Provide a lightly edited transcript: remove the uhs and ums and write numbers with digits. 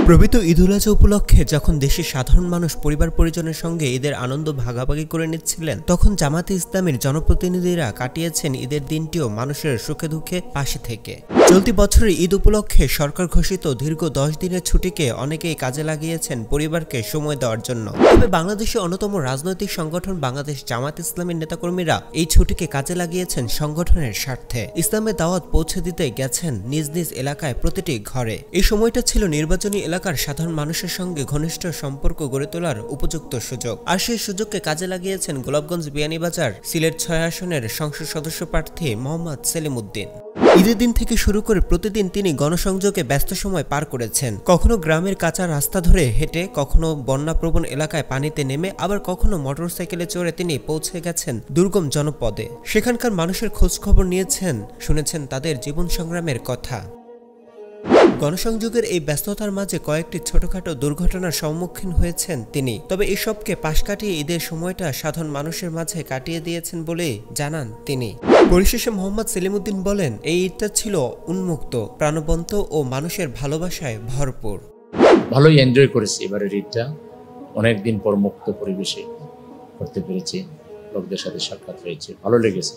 পবিত্র ঈদুল আজহা উপলক্ষে যখন দেশের সাধারণ মানুষ পরিবার পরিজনের সঙ্গে ঈদের আনন্দ ভাগাভাগি করে নিচ্ছিলেন, তখন জামাতে ইসলামীর জনপ্রতিনিধিরা কাটিয়েছেন ঈদের দিনটিও মানুষের সুখে দুঃখে পাশে থেকে। চলতি বছরের ঈদ উপলক্ষে সরকার ঘোষিত দীর্ঘ 10 দিনের ছুটিকে অনেকেই কাজে লাগিয়েছেন পরিবারকে সময় দেওয়ার জন্য। তবে বাংলাদেশের অন্যতম রাজনৈতিক সংগঠন বাংলাদেশ জামাত ইসলামীর নেতাকর্মীরা এই ছুটিকে কাজে লাগিয়েছেন সংগঠনের স্বার্থে। ইসলামের দাওয়াত পৌঁছে দিতে গেছেন নিজ নিজ এলাকায় প্রতিটি ঘরে। এই সময়টা ছিল নির্বাচনী এলাকার সাধারণ মানুষের সঙ্গে ঘনিষ্ঠ সম্পর্ক গড়ে তোলার উপযুক্ত সুযোগ। আর সেই সুযোগকে কাজে লাগিয়েছেন গোলাপগঞ্জ বিয়ানীবাজার সিলেট 6 আসনের সংসদ সদস্য প্রার্থী মোহাম্মদ সেলিম উদ্দিন। ঈদের দিন থেকে শুরু করে প্রতিদিন তিনি গণসংযোগে ব্যস্ত সময় পার করেছেন। কখনো গ্রামের কাঁচা রাস্তা ধরে হেঁটে, কখনো বন্যাপ্রবণ এলাকায় পানিতে নেমে, আবার কখনো মোটরসাইকেলে চড়ে তিনি পৌঁছে গেছেন দুর্গম জনপদে। সেখানকার মানুষের খোঁজ খবর নিয়েছেন, শুনেছেন তাদের জীবন সংগ্রামের কথা। গণসংযোগের এই ব্যস্ততার মাঝে কয়েকটি ছোটখাটো দুর্ঘটনার সম্মুখীন হয়েছেন তিনি। তবে এসবকে পাশ কাটিয়ে ঈদের সময়টা সাধারণ মানুষের মাঝে কাটিয়ে দিয়েছেন বলে জানান তিনি। পরিশেষে মোহাম্মদ সেলিম উদ্দিন বলেন, এই ঈদটা ছিল উন্মুক্ত, প্রাণবন্ত ও মানুষের ভালোবাসায় ভরপুর। ভালোই এনজয় করেছি এবারের ঈদটা। অনেকদিন পর মুক্ত পরিবেশে করতে পেরেছি, লোকদের সাথে সাক্ষাৎ হয়েছে, ভালো লেগেছে।